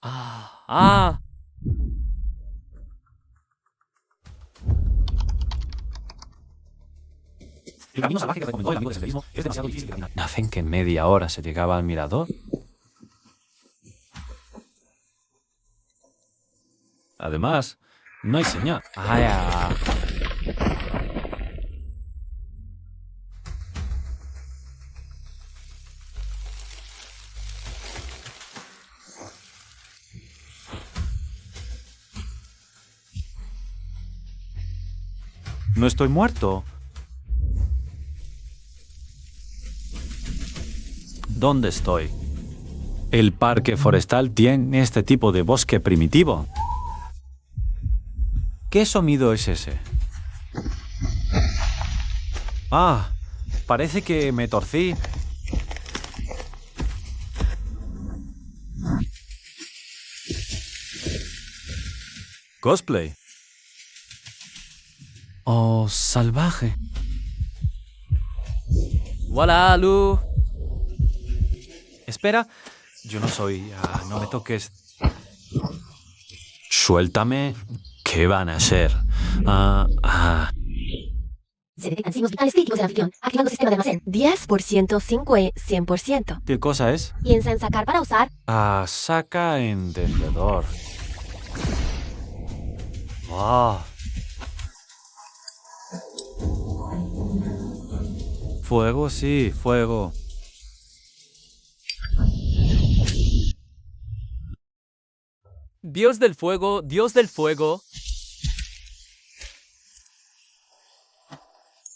Ah, ah. El camino salvaje que recomendó el amigo del senderismo es demasiado difícil de caminar. ¿Hacen que en media hora se llegaba al mirador? Además, no hay señal. Ah, ya. No estoy muerto. ¿Dónde estoy? El parque forestal tiene este tipo de bosque primitivo. ¿Qué sonido es ese? Ah, parece que me torcí. Cosplay. Oh, salvaje. Voilà, Lu. Espera, yo no soy... no me toques. Suéltame. ¿Qué van a ser? Se detectan signos vitales críticos del anfitrión, activando sistema de almacén. 10%, 5 y 100%. ¿Qué cosa es? Piensa en sacar para usar. Saca encendedor. Ah. Fuego, sí, fuego. Dios del fuego, Dios del fuego.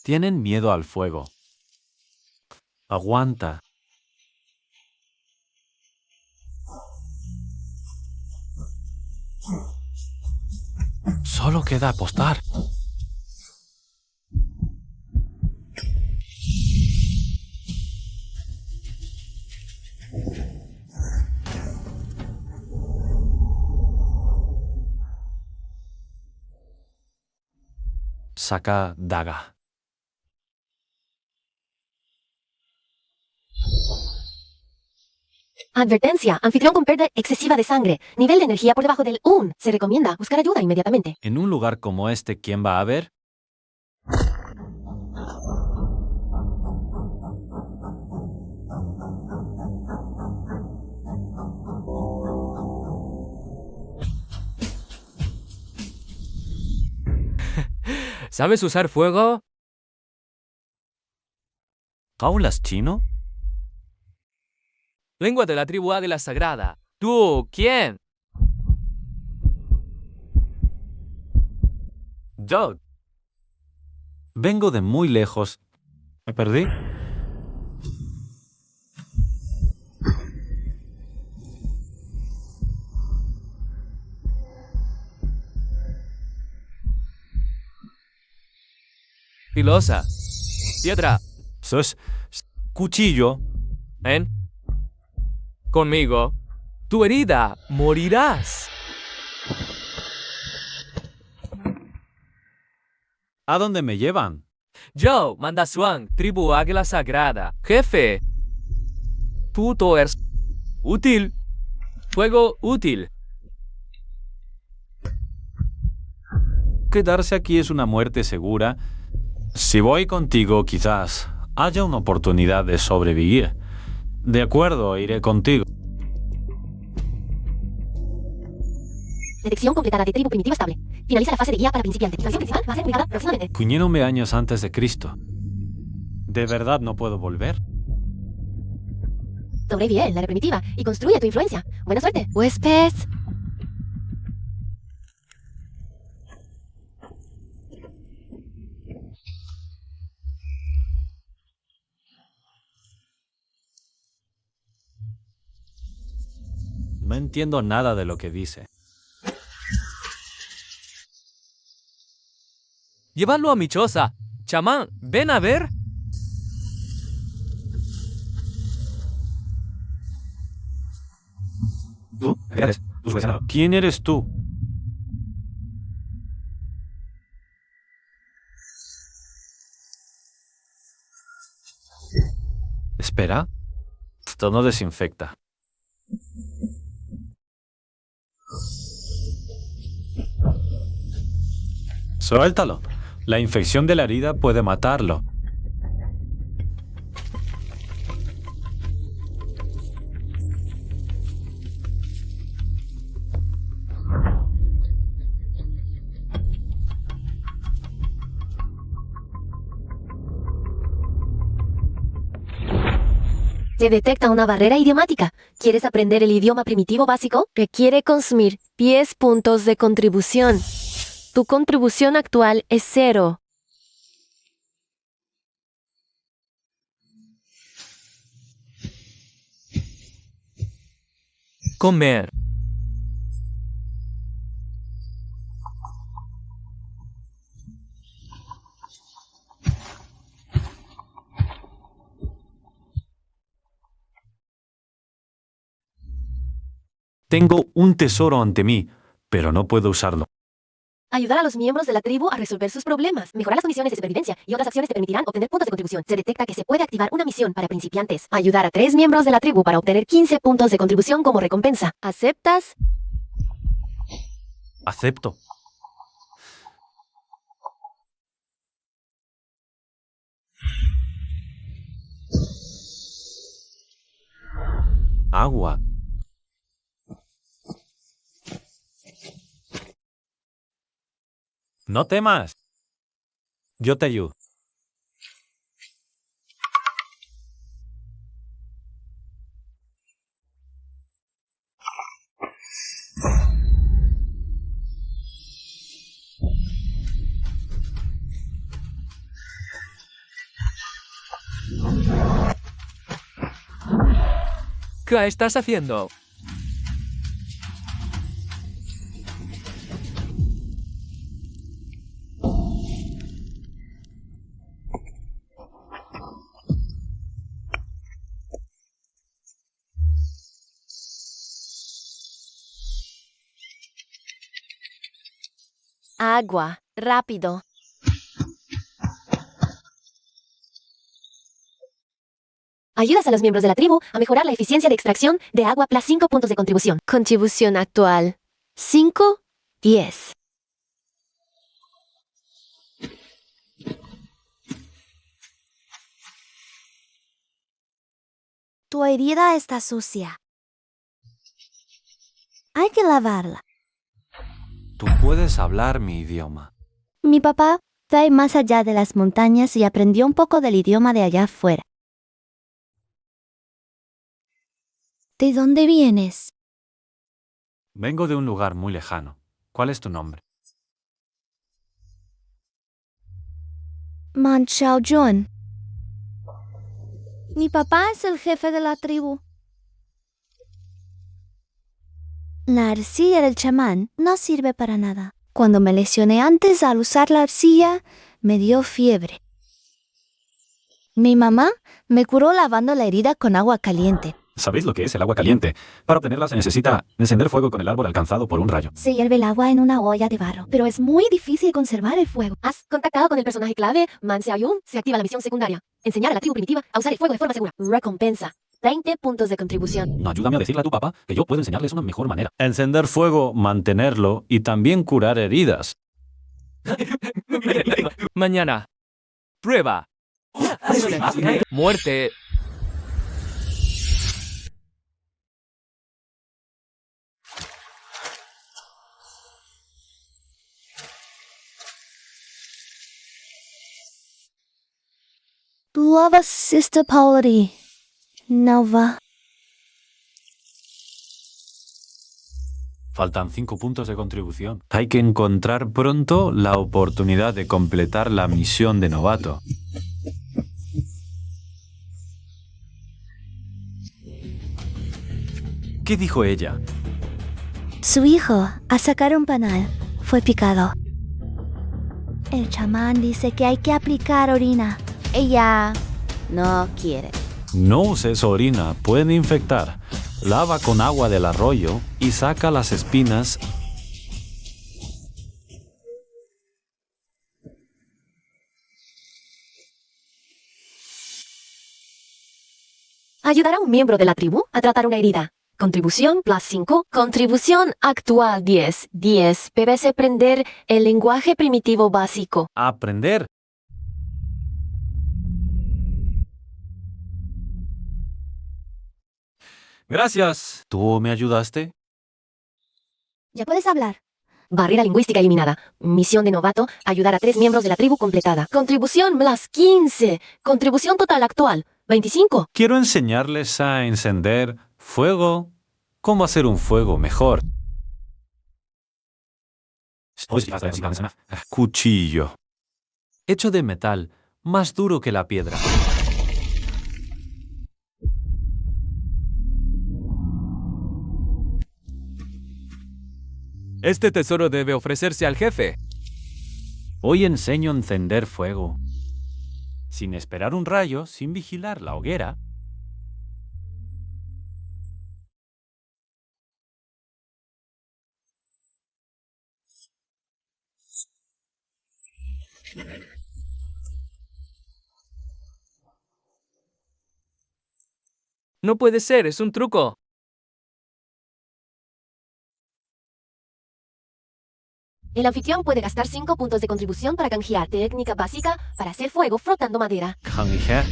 Tienen miedo al fuego. Aguanta. Solo queda apostar. Saca daga. Advertencia, anfitrión con pérdida excesiva de sangre. Nivel de energía por debajo del 1. Se recomienda buscar ayuda inmediatamente. En un lugar como este, ¿quién va a ver? ¿Sabes usar fuego? ¿Jaulas chino? Lengua de la tribu Águila Sagrada. ¿Tú quién? Yo. Vengo de muy lejos. ¿Me perdí? Filosa. Piedra. Eso es cuchillo. ¿Ven? Conmigo. Tu herida. Morirás. ¿A dónde me llevan? Yo, Mandasuan, tribu Águila Sagrada. Jefe. Puto eres útil. Fuego útil. Quedarse aquí es una muerte segura. Si voy contigo, quizás haya una oportunidad de sobrevivir. De acuerdo, iré contigo. Detección completada de tribu primitiva estable. Finaliza la fase de guía para principiante. La misión principal va a ser publicada próximamente. Puñéronme años antes de Cristo. ¿De verdad no puedo volver? Sobrevive en la era primitiva y construye tu influencia. Buena suerte. Huésped. No entiendo nada de lo que dice. Llévalo a mi choza. Chamán, ven a ver. ¿Tú? ¿Quién eres tú? Espera. Esto no desinfecta. Suéltalo. La infección de la herida puede matarlo. Se detecta una barrera idiomática. ¿Quieres aprender el idioma primitivo básico? Requiere consumir 10 puntos de contribución. Tu contribución actual es 0. Comer. Tengo un tesoro ante mí, pero no puedo usarlo. Ayudar a los miembros de la tribu a resolver sus problemas. Mejorar las condiciones de supervivencia y otras acciones te permitirán obtener puntos de contribución. Se detecta que se puede activar una misión para principiantes. Ayudar a 3 miembros de la tribu para obtener 15 puntos de contribución como recompensa. ¿Aceptas? Acepto. Agua. No temas. Yo te ayudo. ¿Qué estás haciendo? Agua. Rápido. Ayudas a los miembros de la tribu a mejorar la eficiencia de extracción de agua + 5 puntos de contribución. Contribución actual. 5, 10. Tu herida está sucia. Hay que lavarla. Tú puedes hablar mi idioma. Mi papá fue más allá de las montañas y aprendió un poco del idioma de allá afuera. ¿De dónde vienes? Vengo de un lugar muy lejano. ¿Cuál es tu nombre? Man Xiao Jun. Mi papá es el jefe de la tribu. La arcilla del chamán no sirve para nada. Cuando me lesioné antes al usar la arcilla, me dio fiebre. Mi mamá me curó lavando la herida con agua caliente. ¿Sabéis lo que es el agua caliente? Para obtenerla se necesita encender fuego con el árbol alcanzado por un rayo. Se hierve el agua en una olla de barro, pero es muy difícil conservar el fuego. Has contactado con el personaje clave, Man Xiaoyun. Se activa la misión secundaria. Enseñar a la tribu primitiva a usar el fuego de forma segura. Recompensa. 20 puntos de contribución. No, ayúdame a decirle a tu papá que yo puedo enseñarles una mejor manera. Encender fuego, mantenerlo y también curar heridas. Mañana. Prueba. Muerte. Lava Sister Polity. Nova. Faltan 5 puntos de contribución. Hay que encontrar pronto la oportunidad de completar la misión de novato. ¿Qué dijo ella? Su hijo, al sacar un panal, fue picado. El chamán dice que hay que aplicar orina. Ella no quiere. No uses orina, pueden infectar. Lava con agua del arroyo y saca las espinas. Ayudar a un miembro de la tribu a tratar una herida. Contribución plus 5. Contribución actual 10. 10. PBS aprender el lenguaje primitivo básico. Aprender. Gracias. ¿Tú me ayudaste? Ya puedes hablar. Barrera lingüística eliminada. Misión de novato. Ayudar a 3 miembros de la tribu completada. Contribución plus 15. Contribución total actual 25. Quiero enseñarles a encender fuego. ¿Cómo hacer un fuego mejor? Cuchillo. Hecho de metal, más duro que la piedra. Este tesoro debe ofrecerse al jefe. Hoy enseño a encender fuego. Sin esperar un rayo, sin vigilar la hoguera. No puede ser, es un truco. El anfitrión puede gastar 5 puntos de contribución para canjear técnica básica para hacer fuego frotando madera. Canjear.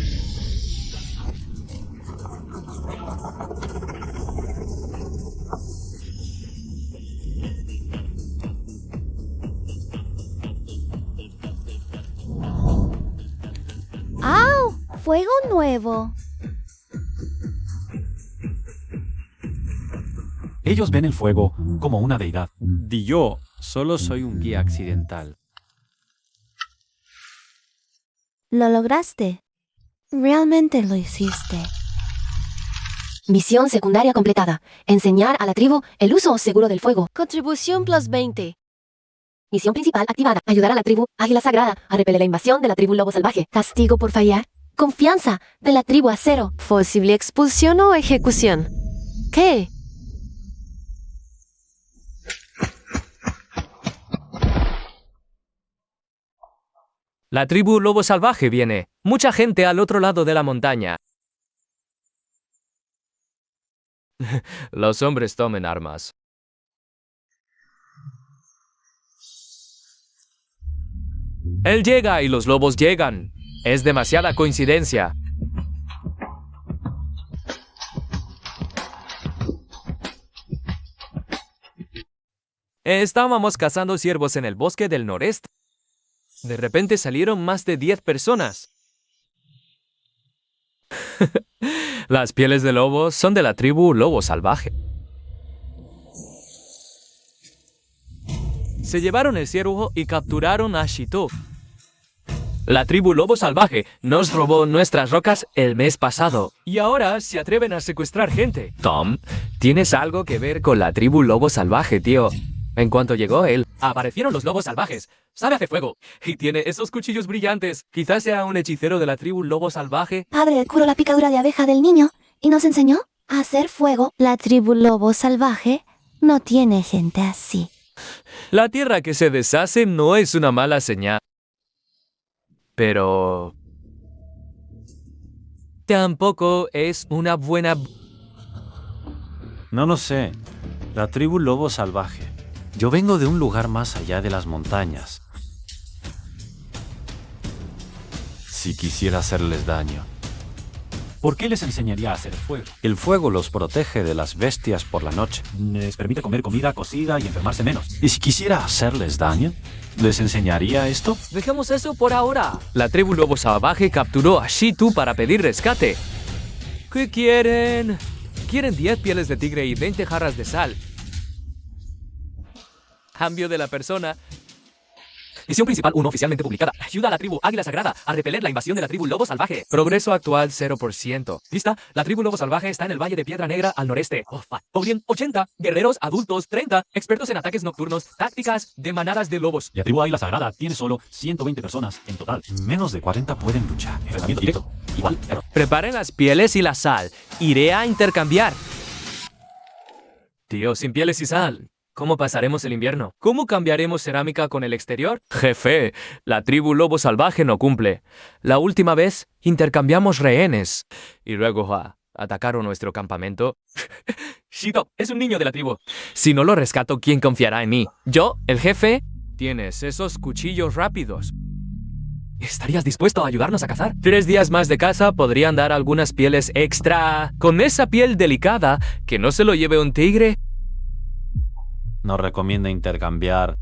¡Au! Fuego nuevo. Ellos ven el fuego como una deidad. Y yo solo soy un guía accidental. Lo lograste. Realmente lo hiciste. Misión secundaria completada. Enseñar a la tribu el uso seguro del fuego. Contribución plus 20. Misión principal activada. Ayudar a la tribu Águila Sagrada a repeler la invasión de la tribu Lobo Salvaje. Castigo por fallar. Confianza de la tribu Acero. Posible expulsión o ejecución. ¿Qué? La tribu Lobo Salvaje viene. Mucha gente al otro lado de la montaña. Los hombres tomen armas. Él llega y los lobos llegan. Es demasiada coincidencia. Estábamos cazando ciervos en el bosque del noreste. De repente salieron más de 10 personas. Las pieles de lobo son de la tribu Lobo Salvaje. Se llevaron el ciervo y capturaron a Shitu. La tribu Lobo Salvaje nos robó nuestras rocas el mes pasado. Y ahora se atreven a secuestrar gente. Tom, tienes algo que ver con la tribu Lobo Salvaje, tío. En cuanto llegó él, aparecieron los lobos salvajes. Sabe hacer fuego. Y tiene esos cuchillos brillantes. Quizás sea un hechicero de la tribu Lobo Salvaje. Padre curó la picadura de abeja del niño y nos enseñó a hacer fuego. La tribu Lobo Salvaje no tiene gente así. La tierra que se deshace no es una mala señal. Pero tampoco es una buena... No lo sé. La tribu Lobo Salvaje. Yo vengo de un lugar más allá de las montañas. Si quisiera hacerles daño. ¿Por qué les enseñaría a hacer fuego? El fuego los protege de las bestias por la noche. Les permite comer comida cocida y enfermarse menos. Y si quisiera hacerles daño, ¿les enseñaría esto? Dejemos eso por ahora. La tribu Lobo Salvaje capturó a Shitu para pedir rescate. ¿Qué quieren? Quieren 10 pieles de tigre y 20 jarras de sal. Cambio de la persona. Misión principal 1 oficialmente publicada. Ayuda a la tribu Águila Sagrada a repeler la invasión de la tribu Lobo Salvaje. Progreso actual 0%. ¿Lista? La tribu Lobo Salvaje está en el Valle de Piedra Negra al noreste. Podrían 80. Guerreros adultos 30. Expertos en ataques nocturnos. Tácticas de manadas de lobos. La tribu Águila Sagrada tiene solo 120 personas en total. Menos de 40 pueden luchar. Enfrentamiento directo. Igual, error. Preparen las pieles y la sal. Iré a intercambiar. Tío, sin pieles y sal. ¿Cómo pasaremos el invierno? ¿Cómo cambiaremos cerámica con el exterior? Jefe, la tribu Lobo Salvaje no cumple. La última vez intercambiamos rehenes. Y luego, Atacaron nuestro campamento. Shito es un niño de la tribu. Si no lo rescato, ¿quién confiará en mí? ¿Yo, el jefe? Tienes esos cuchillos rápidos. ¿Estarías dispuesto a ayudarnos a cazar? 3 días más de caza podrían dar algunas pieles extra. Con esa piel delicada, que no se lo lleve un tigre. Nos recomienda intercambiar.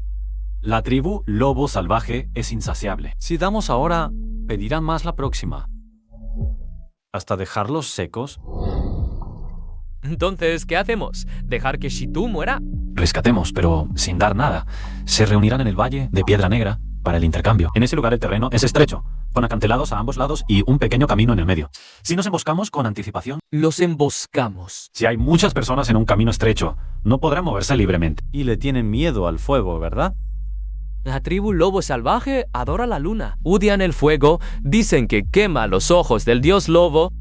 La tribu lobo salvaje es insaciable. Si damos ahora, pedirán más la próxima. Hasta dejarlos secos. Entonces, ¿qué hacemos? ¿Dejar que Shitu muera? Rescatemos, pero sin dar nada. Se reunirán en el valle de Piedra Negra para el intercambio. En ese lugar el terreno es estrecho, con acantilados a ambos lados y un pequeño camino en el medio. Si nos emboscamos con anticipación, Los emboscamos. si hay muchas personas en un camino estrecho, no podrán moverse libremente. Y le tienen miedo al fuego, ¿verdad? La tribu lobo salvaje adora la luna. Odian el fuego, dicen que quema los ojos del dios lobo.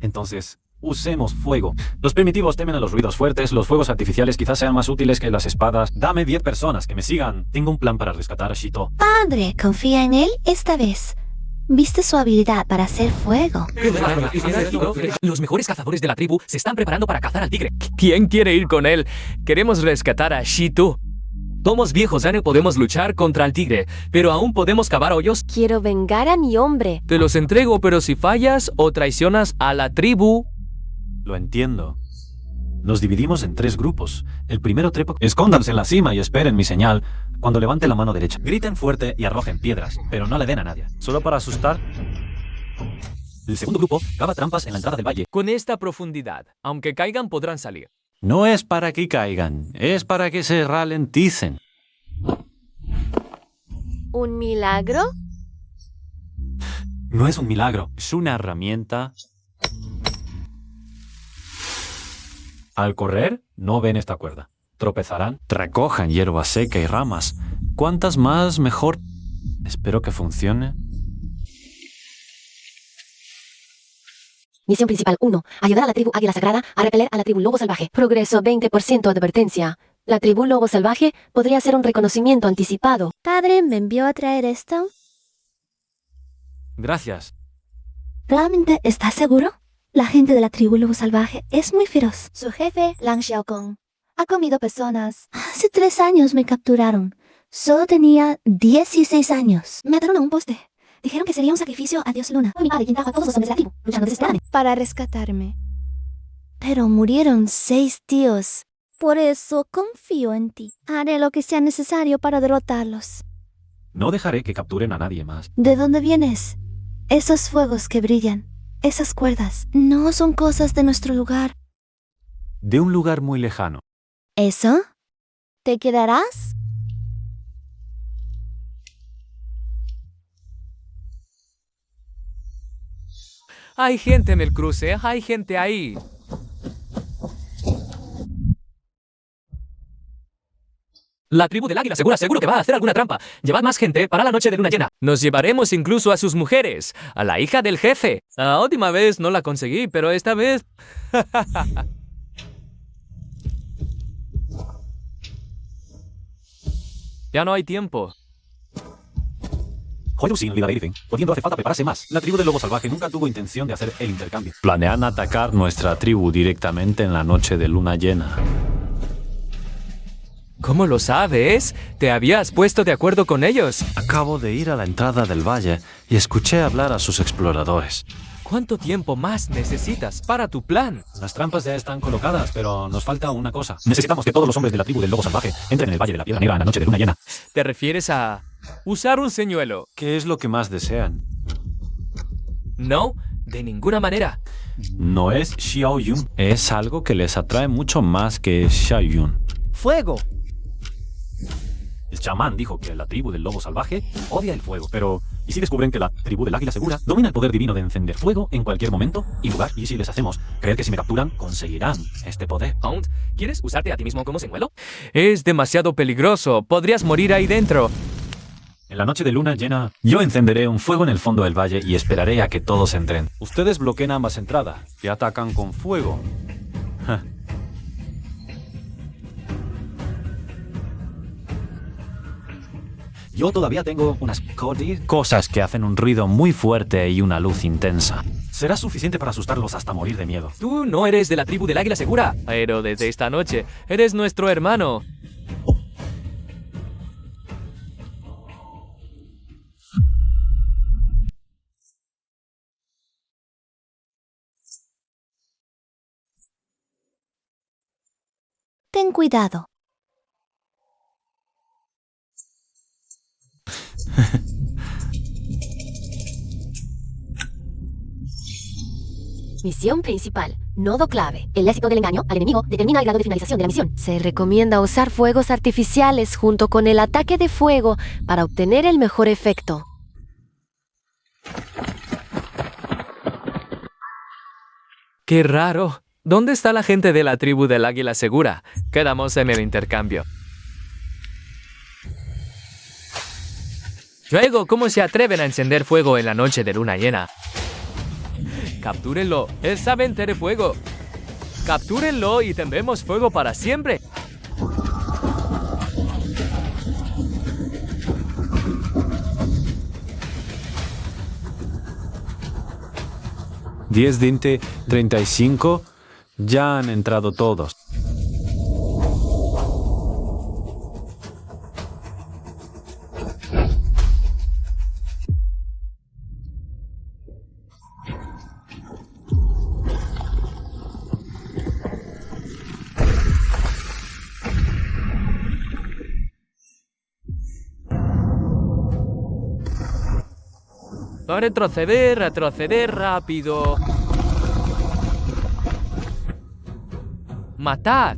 Entonces, usemos fuego. Los primitivos temen a los ruidos fuertes, los fuegos artificiales quizás sean más útiles que las espadas. Dame 10 personas que me sigan. Tengo un plan para rescatar a Shito. Padre, confía en él esta vez. ¿Viste su habilidad para hacer fuego? Los mejores cazadores de la tribu se están preparando para cazar al tigre. ¿Quién quiere ir con él? Queremos rescatar a Shitu. Somos viejos, ya no podemos luchar contra el tigre, pero aún podemos cavar hoyos. Quiero vengar a mi hombre. Te los entrego, pero si fallas o traicionas a la tribu... Lo entiendo. Nos dividimos en 3 grupos. El primero trepa. Escóndanse en la cima y esperen mi señal. Cuando levante la mano derecha, griten fuerte y arrojen piedras, pero no le den a nadie. ¿Solo para asustar? El segundo grupo cava trampas en la entrada del valle. Con esta profundidad, aunque caigan, podrán salir. No es para que caigan, es para que se ralenticen. ¿Un milagro? No es un milagro. Es una herramienta. Al correr, no ven esta cuerda. Tropezarán. Recojan hierba seca y ramas. Cuantas más, mejor. Espero que funcione. Misión principal 1. Ayudar a la tribu Águila Sagrada a repeler a la tribu Lobo Salvaje. Progreso 20%. Advertencia. La tribu Lobo Salvaje podría hacer un reconocimiento anticipado. Padre, ¿me envió a traer esto? Gracias. ¿Realmente estás seguro? La gente de la tribu Lobo Salvaje es muy feroz. Su jefe, Lang Xiaokong, ha comido personas. Hace 3 años me capturaron. Solo tenía 16 años. Me ataron a un poste. Dijeron que sería un sacrificio a Dios Luna. Mi padre quien trajo a todos los hombres de la tribu, luchando desesperadamente. Para rescatarme. Pero murieron 6 tíos. Por eso confío en ti. Haré lo que sea necesario para derrotarlos. No dejaré que capturen a nadie más. ¿De dónde vienes? Esos fuegos que brillan, esas cuerdas, no son cosas de nuestro lugar. De un lugar muy lejano. ¿Eso? ¿Te quedarás? Hay gente en el cruce, hay gente ahí. La tribu del águila seguro que va a hacer alguna trampa. Llevad más gente para la noche de luna llena. Nos llevaremos incluso a sus mujeres, a la hija del jefe. La última vez no la conseguí, pero esta vez... Ya no hay tiempo. Sin Lida Irving, pudiendo hace falta prepararse más. La tribu del lobo salvaje nunca tuvo intención de hacer el intercambio. Planean atacar nuestra tribu directamente en la noche de luna llena. ¿Cómo lo sabes? ¿Te habías puesto de acuerdo con ellos? Acabo de ir a la entrada del valle y escuché hablar a sus exploradores. ¿Cuánto tiempo más necesitas para tu plan? Las trampas ya están colocadas, pero nos falta una cosa. Necesitamos que todos los hombres de la tribu del lobo salvaje entren en el valle de la Piedra Negra en la noche de luna llena. ¿Te refieres a usar un señuelo? ¿Qué es lo que más desean? No, de ninguna manera. No es Xiao Yun. Es algo que les atrae mucho más que Xiaoyun. ¡Fuego! El chamán dijo que la tribu del lobo salvaje odia el fuego, pero ¿y si descubren que la tribu del águila segura domina el poder divino de encender fuego en cualquier momento y lugar? ¿Y si les hacemos creer que si me capturan, conseguirán este poder? Hound, ¿quieres usarte a ti mismo como señuelo? Es demasiado peligroso. Podrías morir ahí dentro. En la noche de luna llena, yo encenderé un fuego en el fondo del valle y esperaré a que todos entren. Ustedes bloquean ambas entradas y atacan con fuego. Yo todavía tengo unas Cosas que hacen un ruido muy fuerte y una luz intensa. Será suficiente para asustarlos hasta morir de miedo. Tú no eres de la tribu del Águila Segura, pero desde esta noche eres nuestro hermano. Ten cuidado. Misión principal. Nodo clave. El éxito del engaño al enemigo determina el grado de finalización de la misión. Se recomienda usar fuegos artificiales junto con el ataque de fuego para obtener el mejor efecto. ¡Qué raro! ¿Dónde está la gente de la tribu del Águila Segura? Quedamos en el intercambio. Luego, ¿cómo se atreven a encender fuego en la noche de luna llena? ¡Captúrenlo! ¡Es aventare fuego! ¡Captúrenlo y tendremos fuego para siempre! Diez, 20, 35. Ya han entrado todos. Retroceder, retroceder rápido. ¡Matad!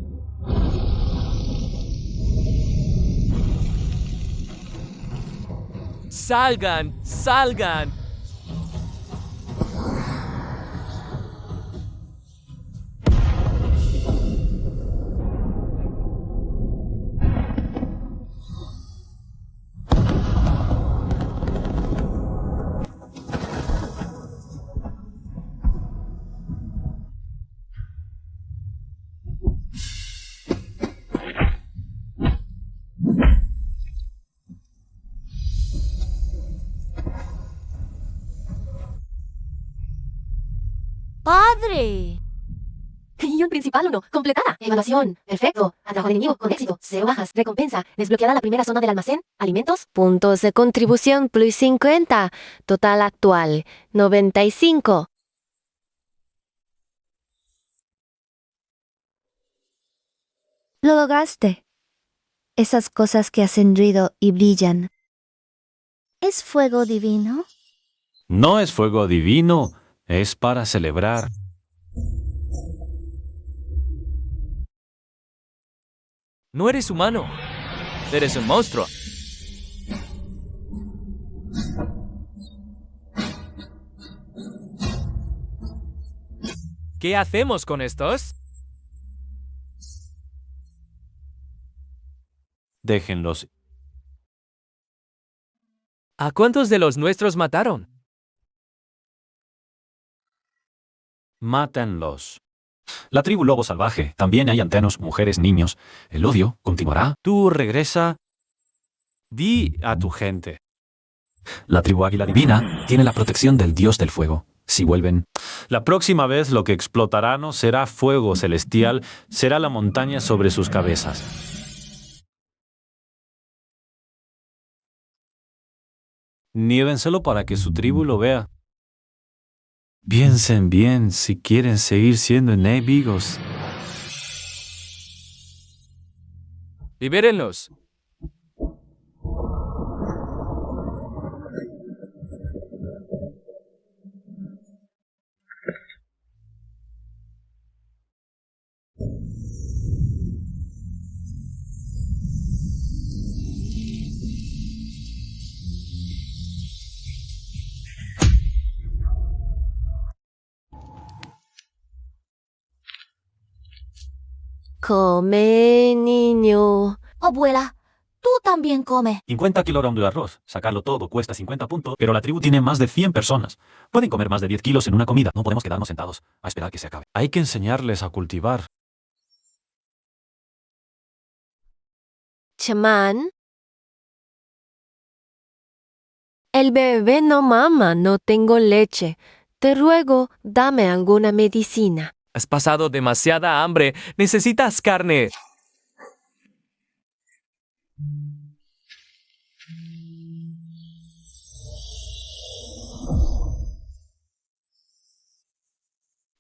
¡Salgan! ¡Salgan! ¡Padre! Guión principal 1. Completada. Evaluación. Perfecto. Atrajo al enemigo con éxito. 0 bajas. Recompensa. Desbloqueada la primera zona del almacén. Alimentos. Puntos de contribución plus 50. Total actual. 95. Lo lograste. Esas cosas que hacen ruido y brillan. ¿Es fuego divino? No es fuego divino, es para celebrar. No eres humano. Eres un monstruo. ¿Qué hacemos con estos? Déjenlos. ¿A cuántos de los nuestros mataron? Mátenlos. La tribu lobo salvaje. También hay ancianos, mujeres, niños. El odio continuará. Tú regresa. Di a tu gente. La tribu águila divina tiene la protección del dios del fuego. Si vuelven, La próxima vez lo que explotará no será fuego celestial, será la montaña sobre sus cabezas. Niévenselo para que su tribu lo vea. Piensen bien si quieren seguir siendo enemigos. Libérenlos. Come, niño. Abuela, tú también come. 50 kilogramos de arroz. Sacarlo todo cuesta 50 puntos, pero la tribu tiene más de 100 personas. Pueden comer más de 10 kilos en una comida. No podemos quedarnos sentados a esperar que se acabe. Hay que enseñarles a cultivar. Chamán. El bebé no mama, no tengo leche. Te ruego, dame alguna medicina. Has pasado demasiada hambre. Necesitas carne.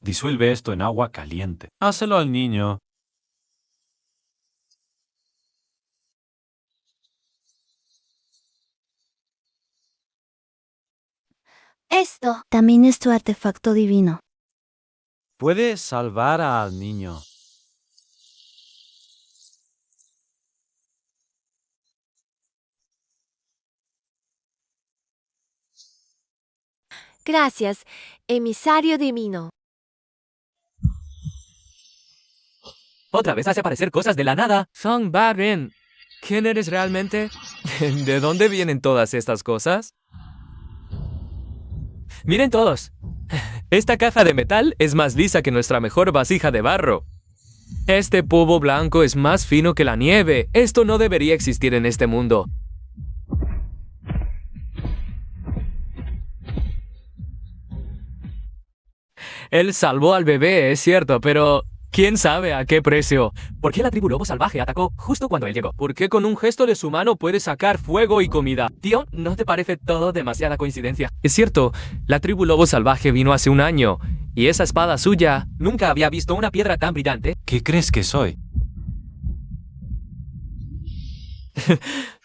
Disuelve esto en agua caliente. Hácelo al niño. Esto también es tu artefacto divino. Puedes salvar al niño. Gracias, emisario divino. Otra vez hace aparecer cosas de la nada. Song Barin, ¿quién eres realmente? ¿De dónde vienen todas estas cosas? Miren todos. Esta caja de metal es más lisa que nuestra mejor vasija de barro. Este polvo blanco es más fino que la nieve. Esto no debería existir en este mundo. Él salvó al bebé, es cierto, pero ¿quién sabe a qué precio? ¿Por qué la tribu lobo salvaje atacó justo cuando él llegó? ¿Por qué con un gesto de su mano puede sacar fuego y comida? Tío, ¿no te parece todo demasiada coincidencia? Es cierto, la tribu lobo salvaje vino hace un año, y esa espada suya nunca había visto una piedra tan brillante. ¿Qué crees que soy?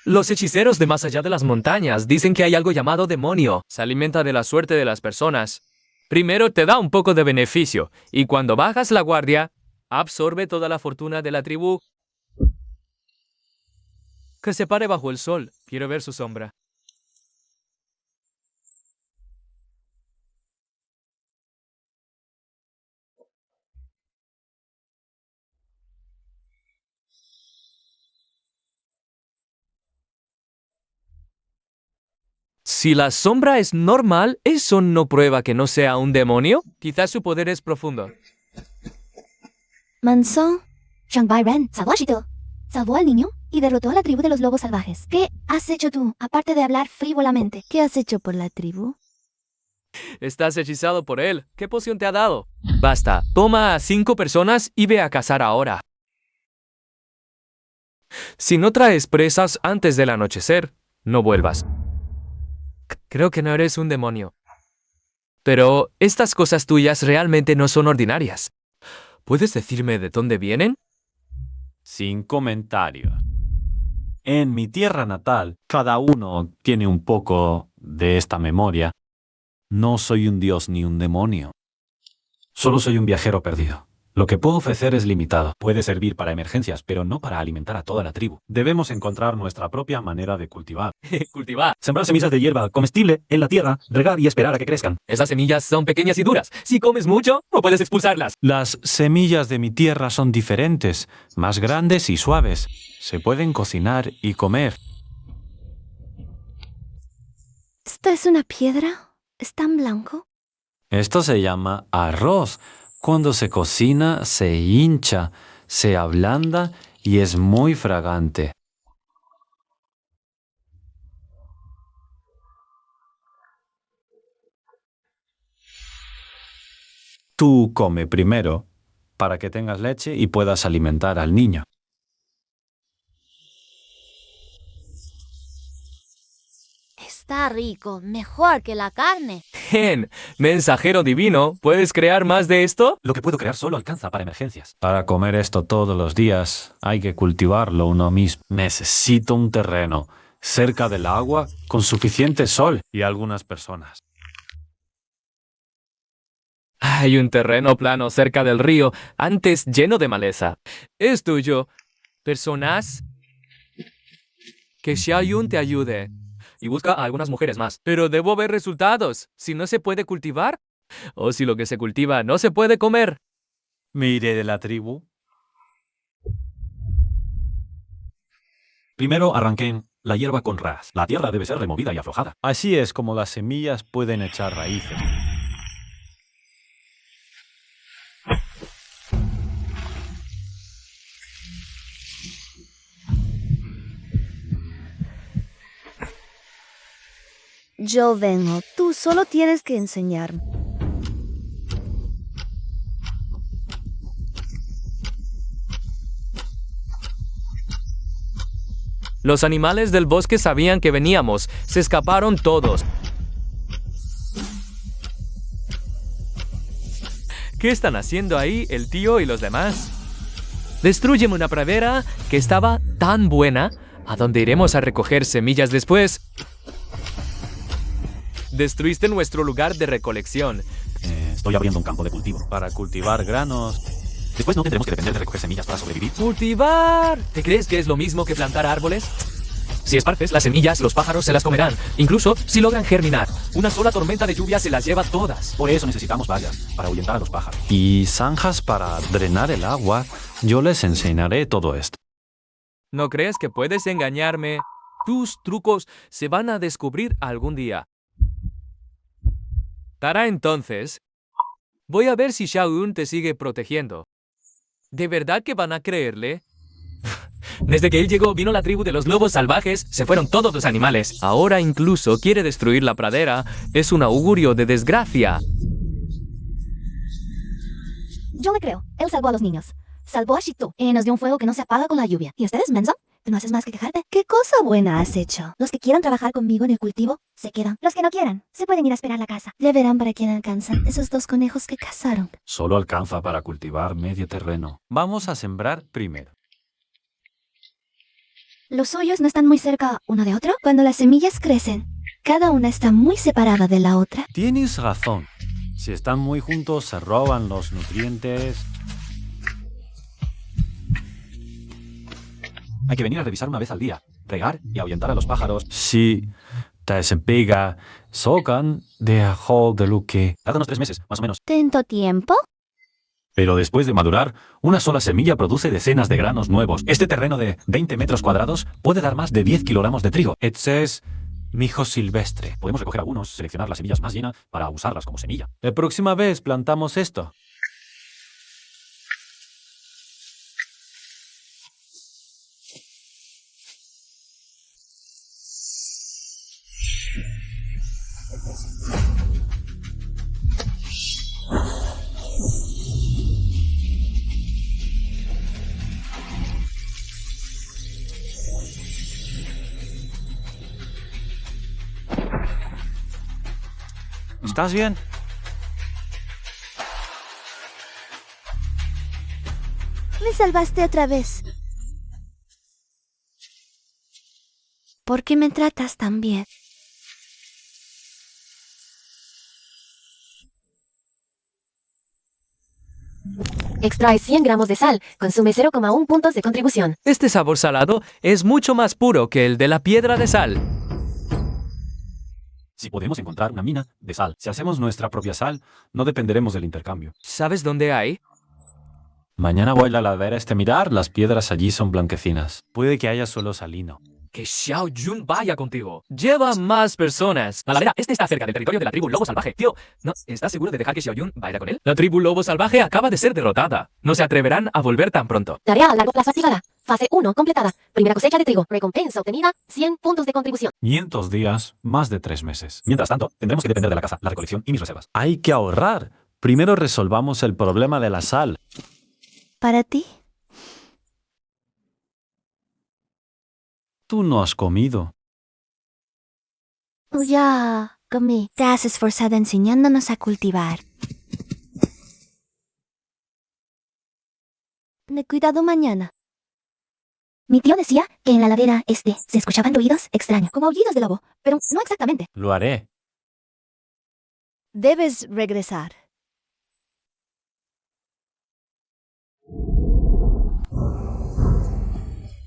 Los hechiceros de más allá de las montañas dicen que hay algo llamado demonio. Se alimenta de la suerte de las personas. Primero te da un poco de beneficio, y cuando bajas la guardia, absorbe toda la fortuna de la tribu. Que se pare bajo el sol. Quiero ver su sombra. Si la sombra es normal, ¿eso no prueba que no sea un demonio? Quizás su poder es profundo. Manson, Shang Bai-Ren salvó a Shito. salvó al niño y derrotó a la tribu de los lobos salvajes. ¿Qué has hecho tú, aparte de hablar frívolamente? ¿Qué has hecho por la tribu? Estás hechizado por él. ¿Qué poción te ha dado? Basta, toma a 5 personas y ve a cazar ahora. Si no traes presas antes del anochecer, no vuelvas. Creo que no eres un demonio. Pero estas cosas tuyas realmente no son ordinarias. ¿Puedes decirme de dónde vienen? Sin comentarios. En mi tierra natal, cada uno tiene un poco de esta memoria. No soy un dios ni un demonio. Solo soy un viajero perdido. Lo que puedo ofrecer es limitado. Puede servir para emergencias, pero no para alimentar a toda la tribu. Debemos encontrar nuestra propia manera de cultivar. Cultivar. Sembrar semillas de hierba comestible en la tierra, regar y esperar a que crezcan. Esas semillas son pequeñas y duras. Si comes mucho, no puedes expulsarlas. Las semillas de mi tierra son diferentes, más grandes y suaves. Se pueden cocinar y comer. ¿Esto es una piedra? ¿Es tan blanco? Esto se llama arroz. Cuando se cocina, se hincha, se ablanda y es muy fragante. Tú come primero, para que tengas leche y puedas alimentar al niño. Está rico, mejor que la carne. Bien, mensajero divino, ¿puedes crear más de esto? Lo que puedo crear solo alcanza para emergencias. Para comer esto todos los días, hay que cultivarlo uno mismo. Necesito un terreno cerca del agua con suficiente sol y algunas personas. Hay un terreno plano cerca del río, antes lleno de maleza. Es tuyo. Personas. Que Xiaoyun te ayude. Y busca a algunas mujeres más. Pero debo ver resultados. Si no se puede cultivar, o si lo que se cultiva no se puede comer. Me iré de la tribu. Primero arranquen la hierba con ras. La tierra debe ser removida y aflojada. Así es como las semillas pueden echar raíces. Yo vengo, tú solo tienes que enseñarme. Los animales del bosque sabían que veníamos. Se escaparon todos. ¿Qué están haciendo ahí el tío y los demás? Destrúyeme una pradera que estaba tan buena, a donde iremos a recoger semillas después. Destruiste nuestro lugar de recolección. Estoy abriendo un campo de cultivo. Para cultivar granos. Después no tendremos que depender de recoger semillas para sobrevivir. ¡Cultivar! ¿Te crees que es lo mismo que plantar árboles? Si esparces las semillas, los pájaros se las comerán, incluso si logran germinar. Una sola tormenta de lluvia se las lleva todas. Por eso necesitamos vallas, para ahuyentar a los pájaros. Y zanjas para drenar el agua. Yo les enseñaré todo esto. ¿No crees que puedes engañarme? Tus trucos se van a descubrir algún día. Tara, entonces, voy a ver si Xiao Yun te sigue protegiendo. ¿De verdad que van a creerle? Desde que él llegó, vino la tribu de los lobos salvajes, se fueron todos los animales. Ahora incluso quiere destruir la pradera. Es un augurio de desgracia. Yo le creo. Él salvó a los niños. Salvó a Shitu y nos dio un fuego que no se apaga con la lluvia. ¿Y ustedes, Menzo? ¿Tú no haces más que quejarte? ¿Qué cosa buena has hecho? Los que quieran trabajar conmigo en el cultivo, se quedan. Los que no quieran, se pueden ir a esperar la casa. Ya verán para quién alcanzan esos 2 conejos que cazaron. Solo alcanza para cultivar medio terreno. Vamos a sembrar primero. ¿Los hoyos no están muy cerca uno de otro? Cuando las semillas crecen, cada una está muy separada de la otra. Tienes razón. Si están muy juntos, se roban los nutrientes. Hay que venir a revisar una vez al día, regar y ahuyentar a los pájaros. Si te se pega, socan de ajo de lo que. Tarda unos 3 meses, más o menos. ¿Tanto tiempo? Pero después de madurar, una sola semilla produce decenas de granos nuevos. Este terreno de 20 metros cuadrados puede dar más de 10 kilogramos de trigo. Este es mijo silvestre. Podemos recoger algunos, seleccionar las semillas más llenas para usarlas como semilla. La próxima vez plantamos esto. ¿Estás bien? Me salvaste otra vez. ¿Por qué me tratas tan bien? Extrae 100 gramos de sal. Consume 0,1 puntos de contribución. Este sabor salado es mucho más puro que el de la piedra de sal. Si podemos encontrar una mina de sal. Si hacemos nuestra propia sal, no dependeremos del intercambio. ¿Sabes dónde hay? Mañana voy a la ladera mirar, las piedras allí son blanquecinas. Puede que haya solo salino. Que Xiao Yun vaya contigo. Lleva más personas. La ladera, este está cerca del territorio de la tribu Lobo Salvaje. Tío, ¿no estás seguro de dejar que Xiao Yun vaya con él? La tribu Lobo Salvaje acaba de ser derrotada. No se atreverán a volver tan pronto. Tarea a largo plazo activada. Fase 1 completada. Primera cosecha de trigo. Recompensa obtenida, 100 puntos de contribución. 500 días, más de 3 meses. Mientras tanto, tendremos que depender de la caza, la recolección y mis reservas. Hay que ahorrar. Primero resolvamos el problema de la sal. ¿Para ti? Tú no has comido. Ya comí. Te has esforzado enseñándonos a cultivar. De cuidado mañana. Mi tío decía que en la ladera se escuchaban ruidos extraños, como aullidos de lobo, pero no exactamente. Lo haré. Debes regresar.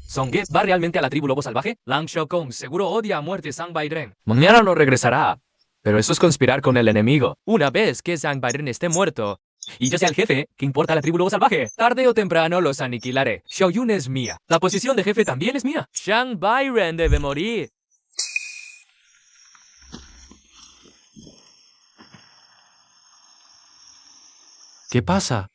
¿Songye va realmente a la tribu Lobo Salvaje? Lang Xiaokong seguro odia a muerte Zhang Bairen. Mañana no regresará. Pero eso es conspirar con el enemigo. Una vez que Zhang Bairen esté muerto y yo sea el jefe, ¿qué importa la tribu Lobo Salvaje? Tarde o temprano los aniquilaré. Xiao Yun es mía. La posición de jefe también es mía. Zhang Bairen debe morir. ¿Qué pasa?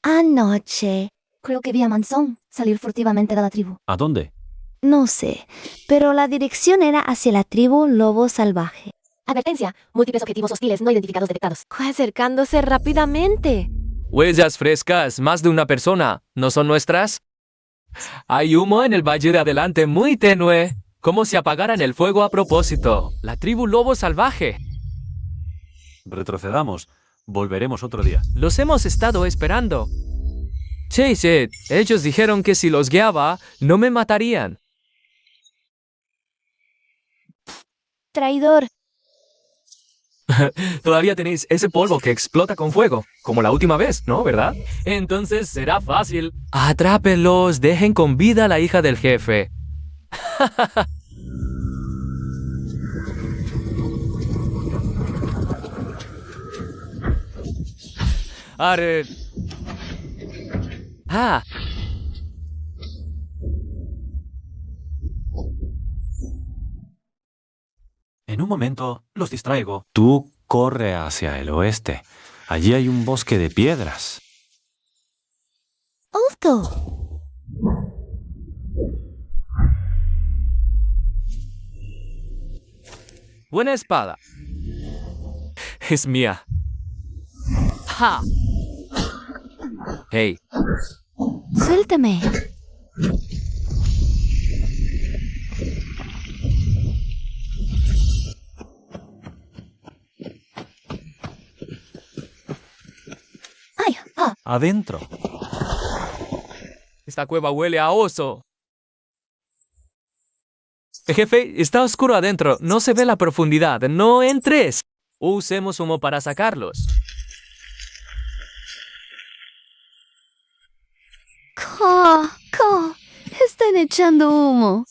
Anoche. Creo que vi a Manzón salir furtivamente de la tribu. ¿A dónde? No sé, pero la dirección era hacia la tribu Lobo Salvaje. Advertencia. Múltiples objetivos hostiles no identificados detectados. Acercándose rápidamente. Huellas frescas, más de una persona. ¿No son nuestras? Hay humo en el valle de adelante muy tenue, como si apagaran el fuego a propósito. La tribu lobo salvaje. Retrocedamos. Volveremos otro día. Los hemos estado esperando. Chase, ellos dijeron que si los guiaba, no me matarían. Traidor. Todavía tenéis ese polvo que explota con fuego, como la última vez, ¿no? ¿Verdad? Entonces será fácil. Atrápenlos, dejen con vida a la hija del jefe. Are... Ah. En un momento los distraigo. Tú corre hacia el oeste. Allí hay un bosque de piedras. Alto. Buena espada. Es mía. ¡Ja! Hey, Suéltame. Ay, Adentro. esta cueva huele a oso. Jefe, está oscuro adentro. No se ve la profundidad. No entres. Usemos humo para sacarlos. Están echando humo.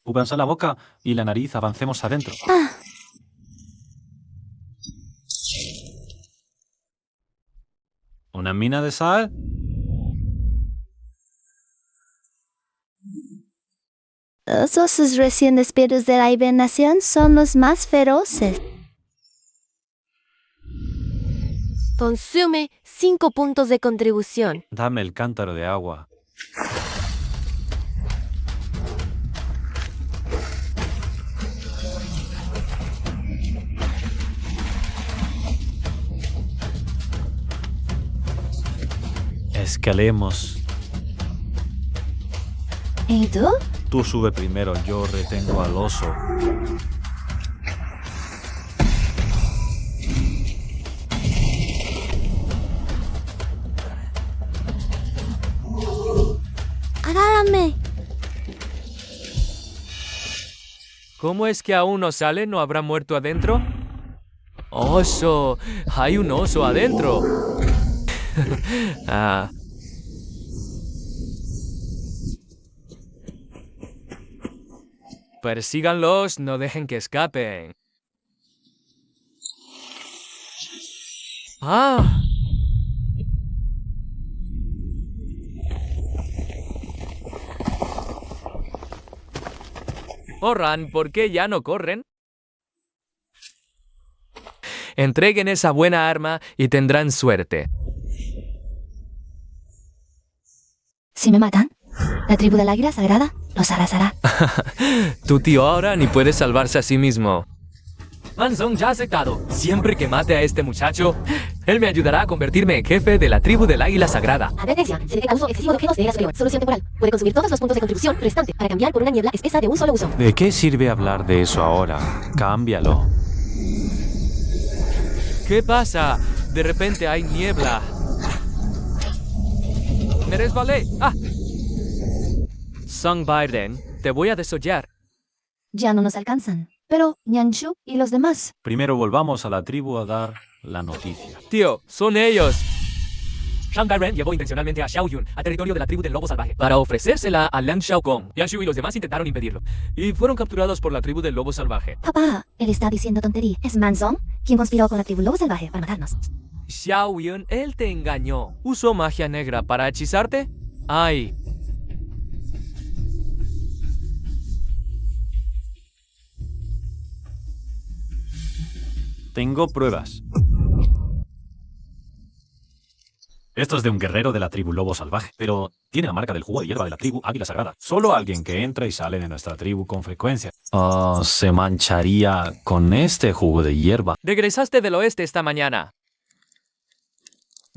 Cúbranse la boca y la nariz, avancemos adentro. ¿Una mina de sal? Los osos recién despiertos de la hibernación son los más feroces. Consume 5 puntos de contribución. Dame el cántaro de agua. Escalemos. ¿Y tú? Tú sube primero, yo retengo al oso. Agárrame. ¿Cómo es que aún no sale? ¿No habrá muerto adentro? ¡Oso! ¡Hay un oso adentro! Ah. Persíganlos, no dejen que escapen. ¡Ah! Orran, ¿por qué ya no corren? Entreguen esa buena arma y tendrán suerte. Si me matan, la tribu del águila sagrada los arrasará. Tu tío ahora ni puede salvarse a sí mismo. Manzong ya ha aceptado. Siempre que mate a este muchacho, él me ayudará a convertirme en jefe de la tribu del águila sagrada. Advertencia, se detecta uso excesivo de objetos de era superior. Solución temporal. Puede consumir todos los puntos de contribución restante para cambiar por una niebla espesa de un solo uso. ¿De qué sirve hablar de eso ahora? Cámbialo. ¿Qué pasa? De repente hay niebla. Me resbalé. ¡Ah! Song Biden, te voy a desollar. Ya no nos alcanzan. Pero Nianshu y los demás. Primero volvamos a la tribu a dar la noticia. Tío, son ellos. Shang Ren llevó intencionalmente a Xiao Yun a territorio de la tribu del lobo salvaje para ofrecérsela a Lan Xiaokong. Yanshu y los demás intentaron impedirlo y fueron capturados por la tribu del lobo salvaje. Papá, él está diciendo tontería. Es Manzong quien conspiró con la tribu lobo salvaje para matarnos. Xiao Yun, él te engañó. ¿Usó magia negra para hechizarte? Ay. Tengo pruebas. Esto es de un guerrero de la tribu lobo salvaje, pero tiene la marca del jugo de hierba de la tribu águila sagrada. Solo alguien que entra y sale de nuestra tribu con frecuencia. Se mancharía con este jugo de hierba. Regresaste del oeste esta mañana.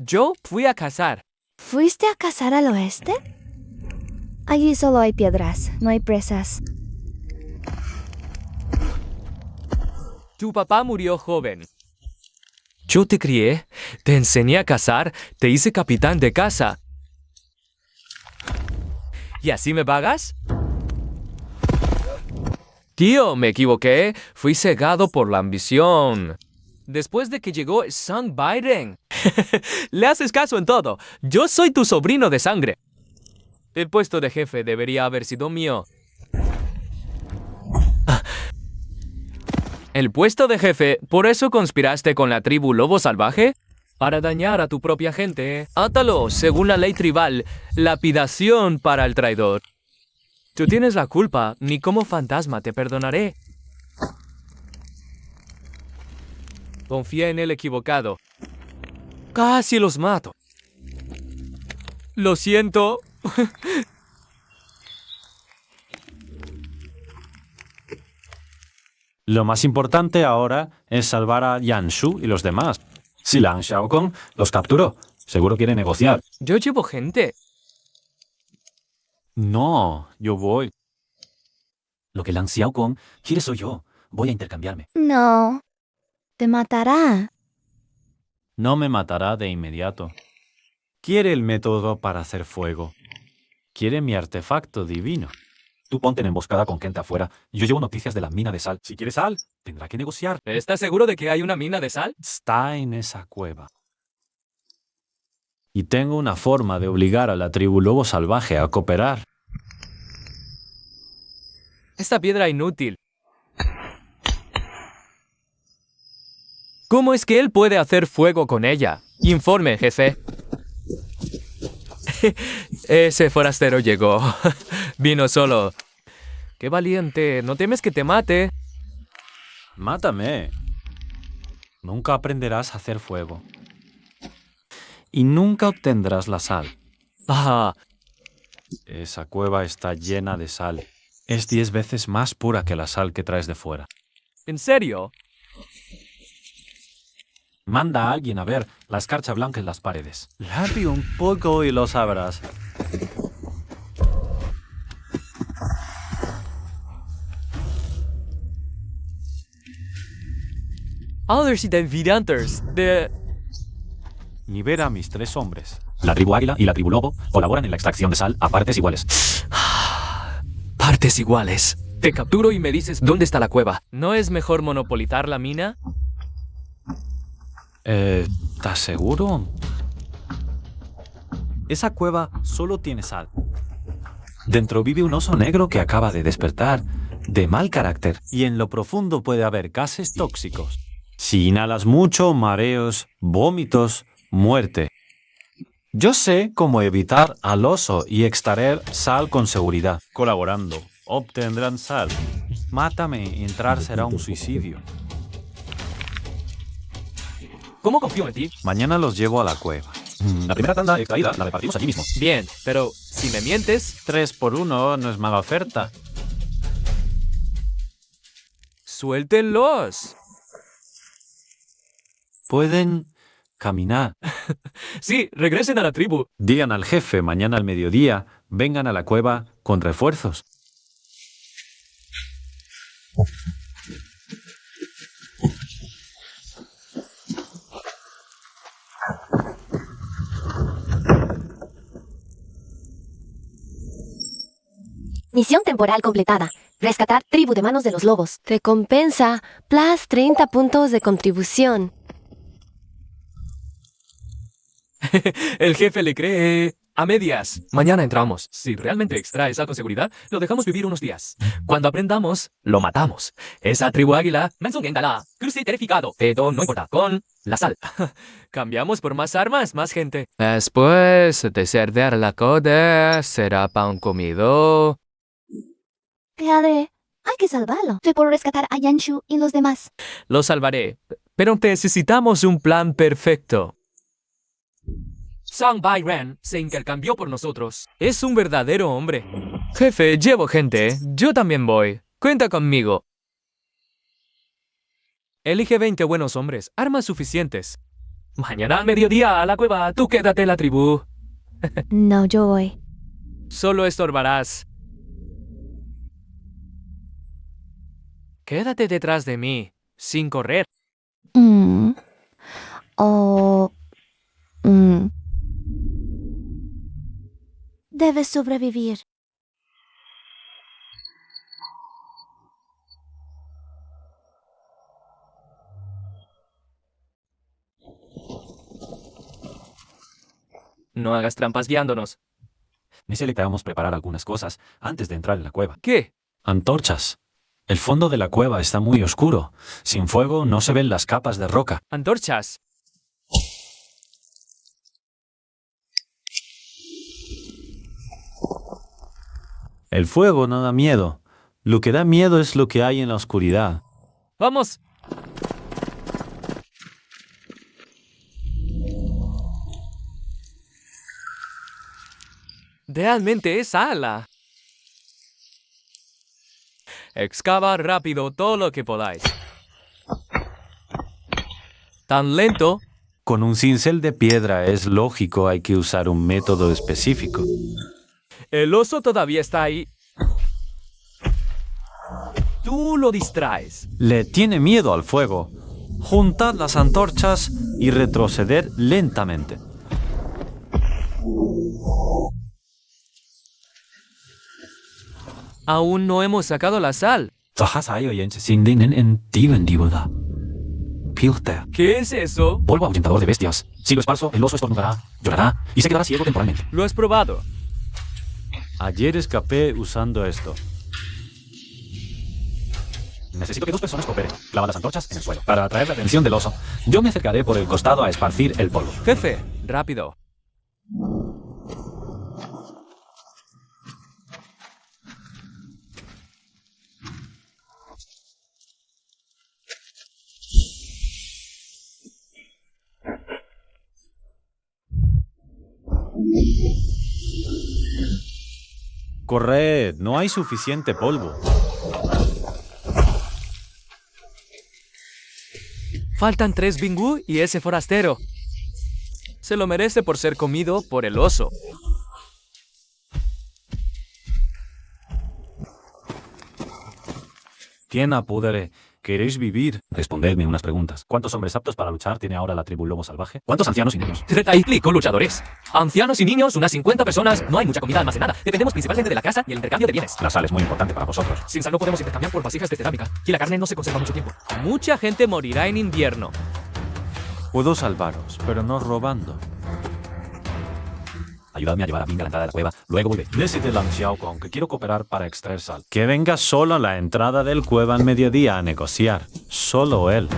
Yo fui a cazar. ¿Fuiste a cazar al oeste? Allí solo hay piedras, no hay presas. Tu papá murió joven. Yo te crié, te enseñé a cazar, te hice capitán de casa. ¿Y así me pagas? Tío, me equivoqué. Fui cegado por la ambición. Después de que llegó Son Biden. Le haces caso en todo. Yo soy tu sobrino de sangre. El puesto de jefe debería haber sido mío. ¿El puesto de jefe? ¿Por eso conspiraste con la tribu Lobo Salvaje? Para dañar a tu propia gente. Átalo, según la ley tribal, lapidación para el traidor. Tú tienes la culpa, ni como fantasma te perdonaré. Confía en el equivocado. Casi los mato. Lo siento. Lo más importante ahora es salvar a Yanshu y los demás. Si Lan Xiaokong los capturó, seguro quiere negociar. Yo llevo gente. No, yo voy. Lo que Lan Xiaokong quiere soy yo. Voy a intercambiarme. No. Te matará. No me matará de inmediato. Quiere el método para hacer fuego. Quiere mi artefacto divino. Tú ponte en emboscada con gente afuera. Yo llevo noticias de la mina de sal. Si quiere sal, tendrá que negociar. ¿Estás seguro de que hay una mina de sal? Está en esa cueva. Y tengo una forma de obligar a la tribu Lobo Salvaje a cooperar. Esta piedra inútil. ¿Cómo es que él puede hacer fuego con ella? Informe, jefe. Ese forastero llegó. Vino solo. ¡Qué valiente! ¿No temes que te mate? Mátame. Nunca aprenderás a hacer fuego. Y nunca obtendrás la sal. Ah, Esa cueva está llena de sal. Es 10 veces más pura que la sal que traes de fuera. ¿en serio? Manda a alguien a ver la escarcha blanca en las paredes. Lápiz un poco y lo sabrás. Others y Vidanters de... Libera a mis 3 hombres. La tribu Águila y la tribu Lobo colaboran en la extracción de sal a partes iguales. Partes iguales. Te capturo y me dices dónde está la cueva. ¿No es mejor monopolizar la mina? ¿Estás seguro? Esa cueva solo tiene sal. Dentro vive un oso negro que acaba de despertar, de mal carácter. Y en lo profundo puede haber gases tóxicos. Si inhalas mucho, mareos, vómitos, muerte. Yo sé cómo evitar al oso y extraer sal con seguridad. Colaborando, obtendrán sal. Mátame y entrar será un suicidio. ¿Cómo confío en ti? Mañana los llevo a la cueva. La primera tanda extraída la repartimos allí mismo. Bien, pero si me mientes, 3 por 1 no es mala oferta. suéltenlos. Pueden caminar. Sí, regresen a la tribu. Digan al jefe mañana al mediodía, vengan a la cueva con refuerzos. Misión temporal completada. Rescatar tribu de manos de los lobos. Recompensa. Plus 30 puntos de contribución. El jefe le cree a medias. Mañana entramos. Si realmente extrae sal con seguridad, lo dejamos vivir unos días. Cuando aprendamos, lo matamos. Esa tribu águila, cruce terrificado. Pero no importa, con la sal. Cambiamos por más armas, más gente. Después de cerrar la coda, será pan comido. ¿Qué haré? Hay que salvarlo. Yo puedo rescatar a Yanshu y los demás. Lo salvaré, pero necesitamos un plan perfecto. Song Bai-Ren se intercambió por nosotros. Es un verdadero hombre. Jefe, llevo gente. Yo también voy. Cuenta conmigo. Elige 20 buenos hombres. Armas suficientes. Mañana al mediodía a la cueva. Tú quédate en la tribu. No, yo voy. Solo estorbarás. Quédate detrás de mí, sin correr. Mm. Oh. Mm. Debes sobrevivir. No hagas trampas guiándonos. Necesitamos preparar algunas cosas antes de entrar en la cueva. ¿Qué? Antorchas. El fondo de la cueva está muy oscuro. Sin fuego no se ven las capas de roca. Antorchas. El fuego no da miedo. Lo que da miedo es lo que hay en la oscuridad. ¡Vamos! Realmente es ala. Excava rápido todo lo que podáis. Tan lento. Con un cincel de piedra es lógico, hay que usar un método específico. El oso todavía está ahí. Tú lo distraes. Le tiene miedo al fuego. Juntad las antorchas y retroceder lentamente. Aún no hemos sacado la sal. ¿Qué es eso? Polvo ahuyentador de bestias. Si lo esparzo, el oso estornudará, llorará y se quedará ciego temporalmente. Lo has probado. Ayer escapé usando esto. Necesito que 2 personas cooperen. Clava las antorchas en el suelo. Para atraer la atención del oso, yo me acercaré por el costado a esparcir el polvo. Jefe, rápido. Corred, no hay suficiente polvo. Faltan 3 bingú y ese forastero. Se lo merece por ser comido por el oso. ¿Quién apodere? ¿Queréis vivir? Respondedme unas preguntas. ¿Cuántos hombres aptos para luchar tiene ahora la tribu Lobo Salvaje? ¿Cuántos ancianos y niños? 35 luchadores. Ancianos y niños, unas 50 personas. No hay mucha comida almacenada. Dependemos principalmente de la caza y el intercambio de bienes. La sal es muy importante para vosotros. Sin sal no podemos intercambiar por vasijas de cerámica. Y la carne no se conserva mucho tiempo. Mucha gente morirá en invierno. Puedo salvaros, pero no robando. Ayúdame a llevar a Ming a la entrada de la cueva. Luego vuelve. Decide Lang Xiaokong que quiero cooperar para extraer sal. Que venga solo a la entrada del cueva al mediodía a negociar. Solo él.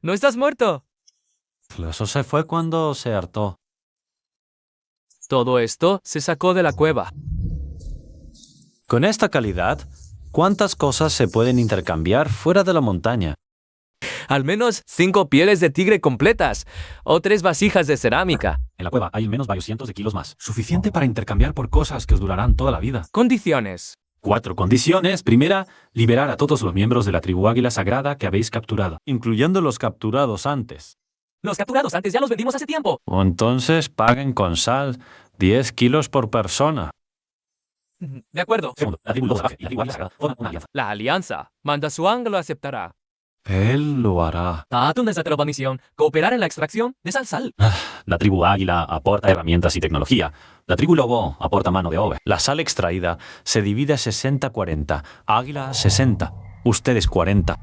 ¿No estás muerto? Eso se fue cuando se hartó. Todo esto se sacó de la cueva. Con esta calidad, ¿cuántas cosas se pueden intercambiar fuera de la montaña? Al menos 5 pieles de tigre completas. O 3 vasijas de cerámica. En la cueva hay al menos varios cientos de kilos más. Suficiente para intercambiar por cosas que os durarán toda la vida. Condiciones. 4 condiciones. Primera, liberar a todos los miembros de la tribu Águila Sagrada que habéis capturado. Incluyendo los capturados antes. Los capturados antes ya los vendimos hace tiempo. O entonces paguen con sal 10 kilos por persona. De acuerdo. Segundo, la tribu Lobo Salvaje y la tribu Águila Sagrada forman una alianza. La alianza. Mandasuang lo aceptará. Él lo hará. Tatun es la misión. Cooperar en la extracción de sal. La tribu Águila aporta herramientas y tecnología. La tribu Lobo aporta mano de obra. La sal extraída se divide 60-40. Águila 60. Ustedes 40.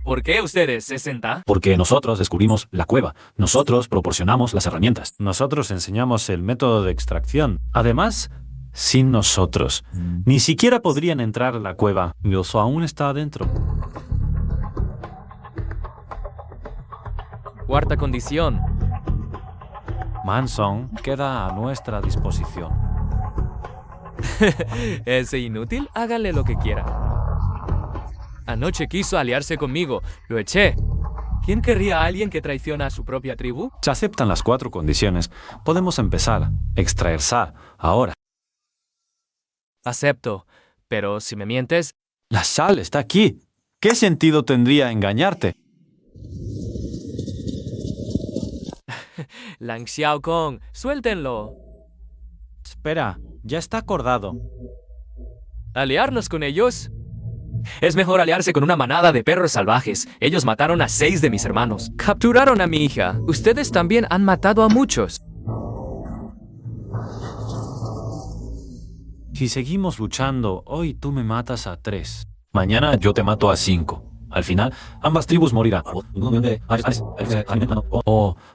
¿Por qué ustedes 60? Porque nosotros descubrimos la cueva. Nosotros proporcionamos las herramientas. Nosotros enseñamos el método de extracción. Además, sin nosotros, ni siquiera podrían entrar a la cueva. El oso aún está adentro. Cuarta condición. Mansong queda a nuestra disposición. Ese inútil, hágale lo que quiera. Anoche quiso aliarse conmigo. Lo eché. ¿Quién querría a alguien que traiciona a su propia tribu? Se aceptan las 4 condiciones. Podemos empezar. Extraer sal. Ahora. Acepto. Pero si me mientes, La sal está aquí. ¿Qué sentido tendría engañarte? Lang Xiao Kong, suéltenlo. Espera, ya está acordado. ¿Aliarnos con ellos? Es mejor aliarse con una manada de perros salvajes. Ellos mataron a 6 de mis hermanos. Capturaron a mi hija. Ustedes también han matado a muchos. Si seguimos luchando, hoy tú me matas a 3. Mañana yo te mato a 5. Al final, ambas tribus morirán. O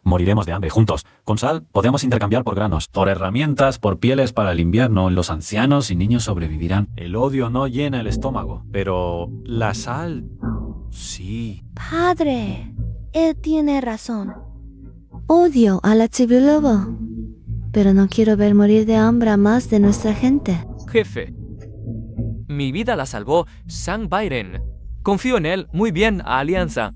moriremos de hambre juntos. Con sal podemos intercambiar por granos, por herramientas, por pieles para el invierno. Los ancianos y niños sobrevivirán. El odio no llena el estómago, pero la sal, sí. Padre, él tiene razón. Odio a la tribu lobo, pero no quiero ver morir de hambre a más de nuestra gente. Jefe, mi vida la salvó Sang Byron. Confío en él. Muy bien, Alianza.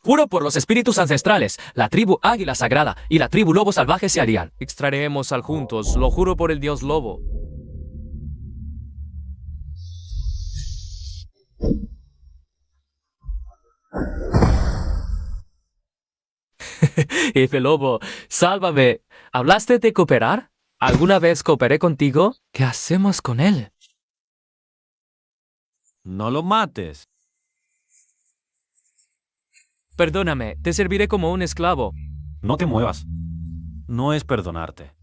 Juro por los espíritus ancestrales, la tribu Águila Sagrada y la tribu Lobo Salvaje se harían. Extraeremos sal juntos, lo juro por el dios Lobo. Jefe Lobo, sálvame. ¿Hablaste de cooperar? ¿Alguna vez cooperé contigo? ¿Qué hacemos con él? No lo mates. Perdóname, te serviré como un esclavo. No te muevas. No es perdonarte,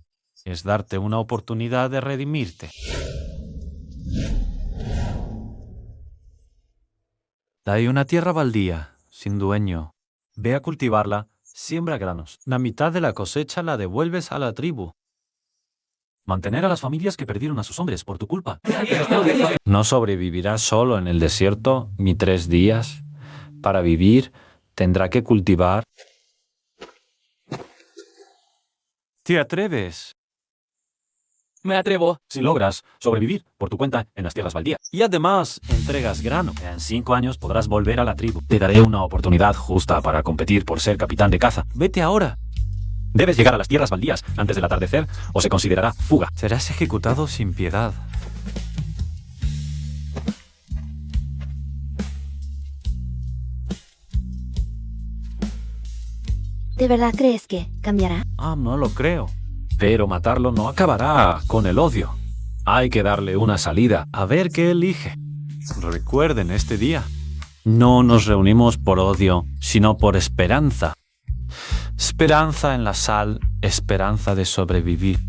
es darte una oportunidad de redimirte. Hay una tierra baldía, sin dueño. Ve a cultivarla, siembra granos. La mitad de la cosecha la devuelves a la tribu. Mantener a las familias que perdieron a sus hombres por tu culpa. No sobrevivirás solo en el desierto ni 3 días. Para vivir, tendrá que cultivar. ¿Te atreves? Me atrevo. Si logras sobrevivir por tu cuenta en las tierras baldías. Y además, entregas grano. En 5 años podrás volver a la tribu. Te daré una oportunidad justa para competir por ser capitán de caza. Vete ahora. Debes llegar a las tierras baldías antes del atardecer o se considerará fuga. Serás ejecutado sin piedad. ¿De verdad crees que cambiará? No lo creo. Pero matarlo no acabará con el odio. Hay que darle una salida. A ver qué elige. Recuerden este día. No nos reunimos por odio, sino por esperanza. Esperanza en la sal, esperanza de sobrevivir.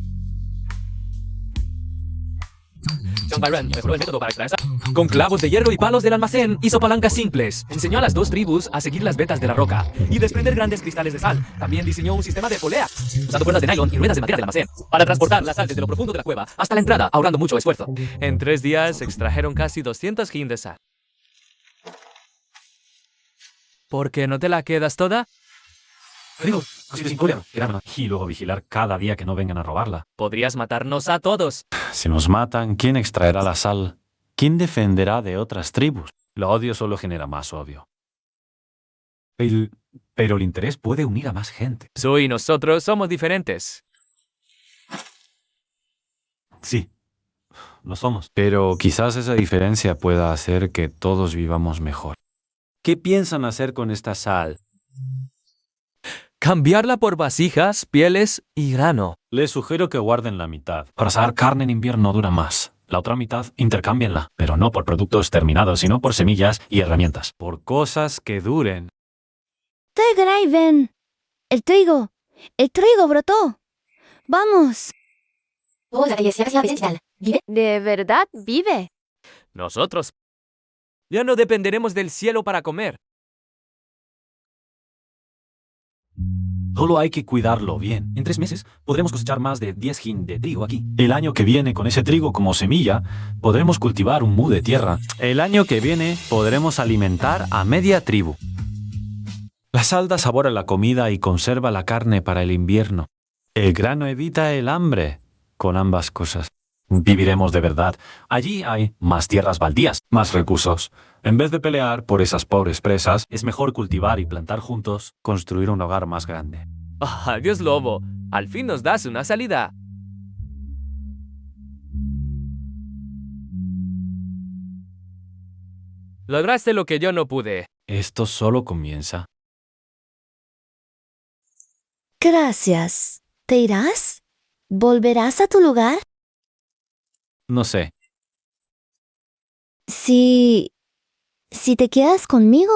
Sang Byron mejoró el método para extraer sal. Con clavos de hierro y palos del almacén, hizo palancas simples. Enseñó a las 2 tribus a seguir las vetas de la roca y desprender grandes cristales de sal. También diseñó un sistema de polea, usando cuerdas de nylon y ruedas de madera del almacén, para transportar la sal desde lo profundo de la cueva hasta la entrada, ahorrando mucho esfuerzo. En 3 días extrajeron casi 200 hin de sal. ¿Por qué no te la quedas toda? Digo, así de simple. Y luego vigilar cada día que no vengan a robarla. Podrías matarnos a todos. Si nos matan, ¿quién extraerá la sal? ¿Quién defenderá de otras tribus? El odio solo genera más odio. Pero el interés puede unir a más gente. Tú y nosotros somos diferentes. Sí, lo somos. Pero quizás esa diferencia pueda hacer que todos vivamos mejor. ¿Qué piensan hacer con esta sal? Cambiarla por vasijas, pieles y grano. Les sugiero que guarden la mitad. Para asar carne en invierno dura más. La otra mitad, intercámbienla. Pero no por productos terminados, sino por semillas y herramientas. Por cosas que duren. Graven. El trigo brotó. Vamos. ¿Vive? ¿De verdad vive? Nosotros. Ya no dependeremos del cielo para comer. Solo hay que cuidarlo bien. En 3 meses podremos cosechar más de 10 hin de trigo aquí. El año que viene, con ese trigo como semilla, podremos cultivar un mu de tierra. El año que viene podremos alimentar a media tribu. La sal da sabor a la comida y conserva la carne para el invierno. El grano evita el hambre. Con ambas cosas. Viviremos de verdad. Allí hay más tierras baldías, más recursos. En vez de pelear por esas pobres presas, es mejor cultivar y plantar juntos. Construir un hogar más grande. Adiós, lobo. Al fin nos das una salida. Lograste lo que yo no pude. Esto solo comienza. Gracias. ¿Te irás? ¿Volverás a tu lugar? No sé. Si te quedas conmigo.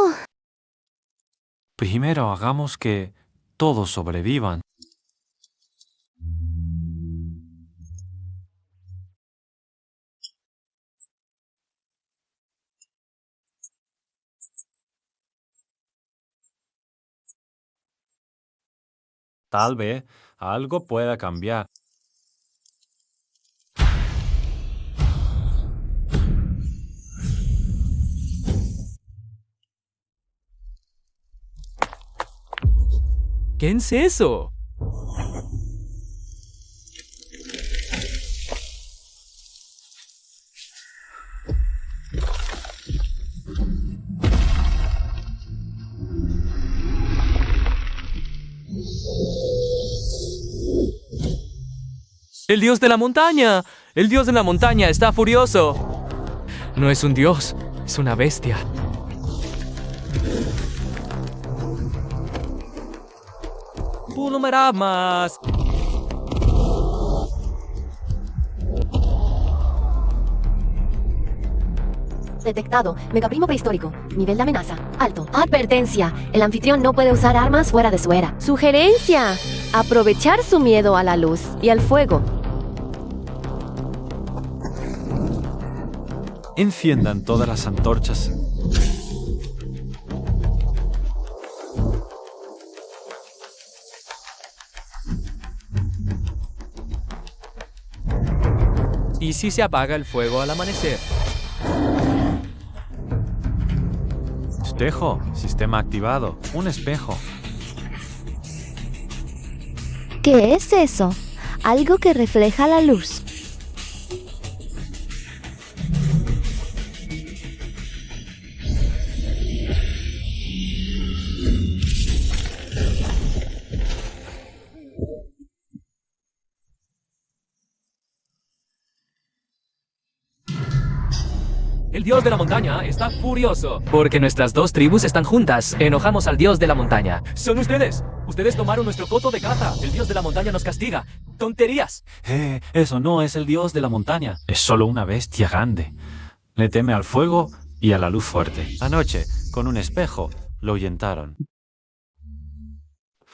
Primero hagamos que todos sobrevivan. Tal vez algo pueda cambiar. ¿Qué es eso? ¡El dios de la montaña! ¡El dios de la montaña está furioso! No es un dios, es una bestia. ¡Pulumaramas! Detectado. Megaprimo prehistórico. Nivel de amenaza. Alto. Advertencia. El anfitrión no puede usar armas fuera de su era. Sugerencia. Aprovechar su miedo a la luz y al fuego. Enciendan todas las antorchas. ¿Y si se apaga el fuego al amanecer? Espejo. Sistema activado. Un espejo. ¿Qué es eso? Algo que refleja la luz. El dios de la montaña está furioso. Porque nuestras dos tribus están juntas. Enojamos al dios de la montaña. ¡Son ustedes! Ustedes tomaron nuestro coto de caza. El dios de la montaña nos castiga. ¡Tonterías! Eso no es el dios de la montaña. Es solo una bestia grande. Le teme al fuego y a la luz fuerte. Anoche, con un espejo, lo ahuyentaron.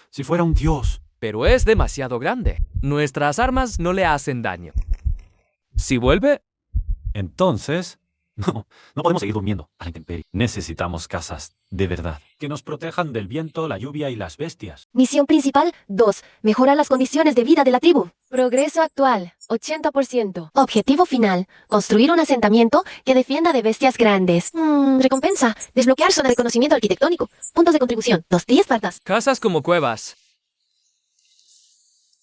Si fuera un dios. Pero es demasiado grande. Nuestras armas no le hacen daño. Si vuelve, Entonces, No podemos seguir durmiendo a la intemperie. necesitamos casas de verdad. Que nos protejan del viento, la lluvia y las bestias. Misión principal 2. Mejorar las condiciones de vida de la tribu. Progreso actual 80%. Objetivo final. Construir un asentamiento que defienda de bestias grandes. Recompensa. Desbloquear zona de conocimiento arquitectónico. Puntos de contribución. 2 Espartas. casas como cuevas.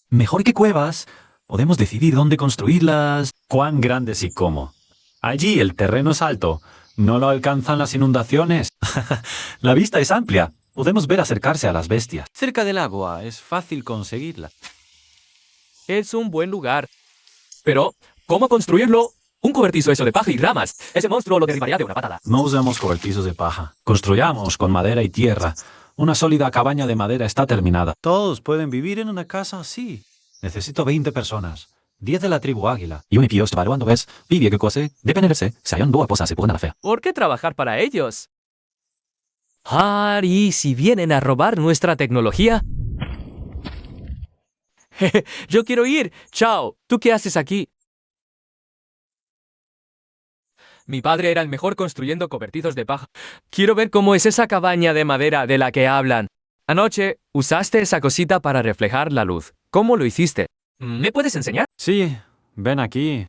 Mejor que cuevas. Podemos decidir dónde construirlas. ¿Cuán grandes y cómo? Allí el terreno es alto. No lo alcanzan las inundaciones. La vista es amplia. Podemos ver acercarse a las bestias. Cerca del agua es fácil conseguirla. Es un buen lugar. Pero, ¿cómo construirlo? Un cobertizo eso de paja y ramas. Ese monstruo lo derribaría de una patada. No usamos cobertizos de paja. Construyamos con madera y tierra. Una sólida cabaña de madera está terminada. Todos pueden vivir en una casa así. Necesito 20 personas. 10 de la tribu águila. Y un piosto varuando ves. Vive que cose. Dependerse. Se hayan dos posas se ponen a la fe. ¿Por qué trabajar para ellos? ¿Y si vienen a robar nuestra tecnología? Yo quiero ir. Chao. ¿Tú qué haces aquí? Mi padre era el mejor construyendo cobertizos de paja. Quiero ver cómo es esa cabaña de madera de la que hablan. Anoche, usaste esa cosita para reflejar la luz. ¿Cómo lo hiciste? ¿Me puedes enseñar? Sí, ven aquí.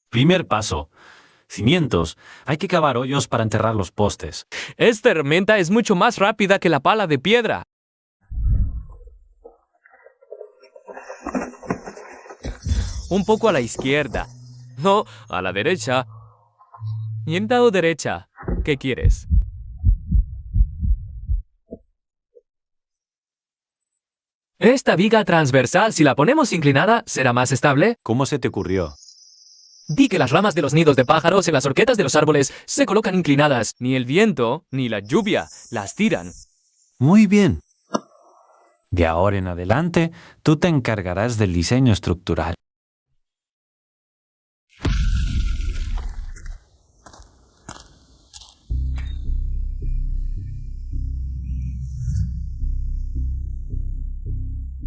Primer paso. Cimientos. Hay que cavar hoyos para enterrar los postes. Esta herramienta es mucho más rápida que la pala de piedra. Un poco a la izquierda. No, a la derecha. Yendo derecha. ¿Qué quieres? Esta viga transversal, si la ponemos inclinada, ¿será más estable? ¿Cómo se te ocurrió? Di que las ramas de los nidos de pájaros en las horquetas de los árboles se colocan inclinadas. Ni el viento, ni la lluvia las tiran. Muy bien. De ahora en adelante, tú te encargarás del diseño estructural.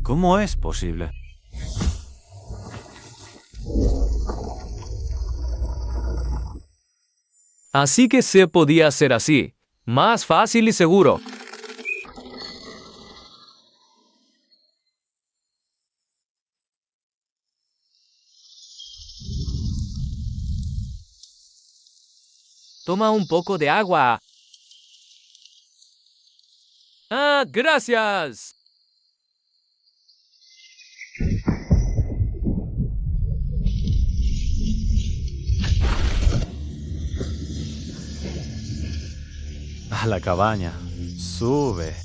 ¿Cómo es posible? Así que se podía hacer así. Más fácil y seguro. Toma un poco de agua. ¡Ah, gracias! A la cabaña. Sube.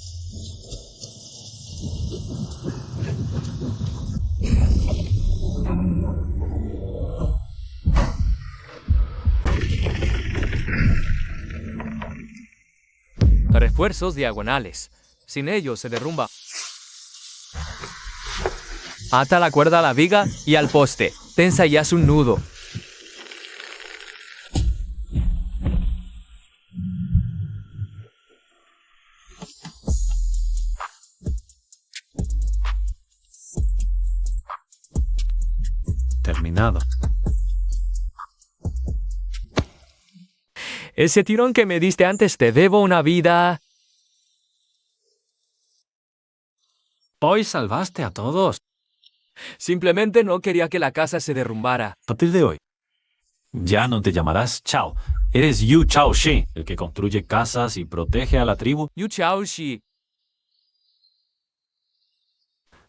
Refuerzos diagonales. Sin ellos se derrumba. Ata la cuerda a la viga y al poste. Tensa y haz un nudo. Terminado. Ese tirón que me diste antes te debo una vida. Hoy salvaste a todos. Simplemente no quería que la casa se derrumbara. A partir de hoy, ya no te llamarás Chao. Eres Yu Chao Shi, el que construye casas y protege a la tribu. Yu Chao Shi.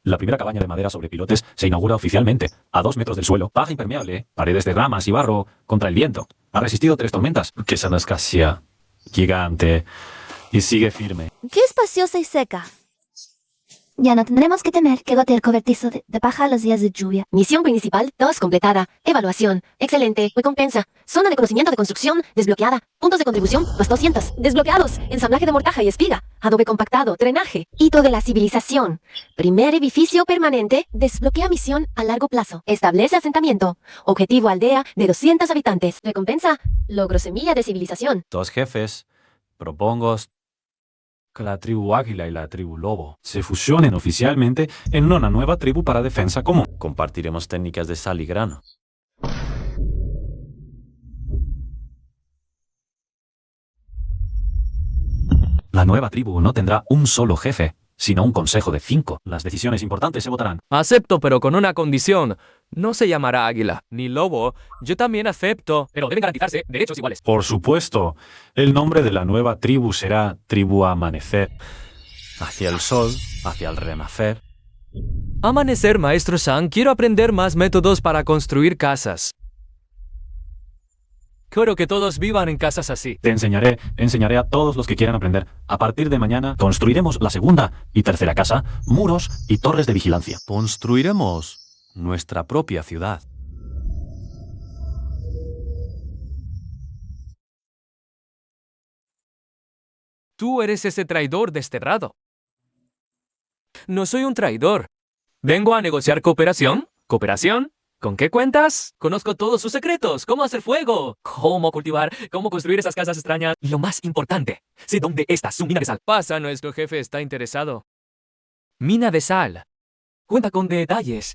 La primera cabaña de madera sobre pilotes se inaugura oficialmente, a 2 metros del suelo, paja impermeable, paredes de ramas y barro contra el viento. Ha resistido 3 tormentas. Que esa no es casilla gigante y sigue firme. ¡Qué espaciosa y seca! Ya no tendremos que temer que gotee el cobertizo de paja a los días de lluvia. Misión principal 2 completada. Evaluación. Excelente. Recompensa. Zona de conocimiento de construcción desbloqueada. Puntos de contribución más 200. Desbloqueados. Ensamblaje de mortaja y espiga. Adobe compactado. Drenaje. Hito de la civilización. Primer edificio permanente. Desbloquea misión a largo plazo. Establece asentamiento. Objetivo aldea de 200 habitantes. Recompensa. Logro semilla de civilización. 2 jefes. Propongo que la tribu Águila y la tribu Lobo Se fusionen oficialmente en una nueva tribu para defensa común. compartiremos técnicas de sal y grano. La nueva tribu no tendrá un solo jefe, sino un consejo de 5. Las decisiones importantes se votarán. Acepto, pero con una condición. No se llamará águila, ni lobo. Yo también acepto. Pero deben garantizarse derechos iguales. Por supuesto, el nombre de la nueva tribu será Tribu Amanecer. Hacia el sol, hacia el renacer. Amanecer, maestro San. Quiero aprender más métodos para construir casas. Quiero que todos vivan en casas así. Te enseñaré a todos los que quieran aprender. A partir de mañana construiremos la segunda y tercera casa, muros y torres de vigilancia. Construiremos nuestra propia ciudad. Tú eres ese traidor desterrado. No soy un traidor. Vengo a negociar cooperación. ¿Cooperación? ¿Con qué cuentas? Conozco todos sus secretos. ¿Cómo hacer fuego? ¿Cómo cultivar? ¿Cómo construir esas casas extrañas? Y lo más importante, sé dónde está su mina de sal. Pasa, nuestro jefe está interesado. Mina de sal. Cuenta con detalles.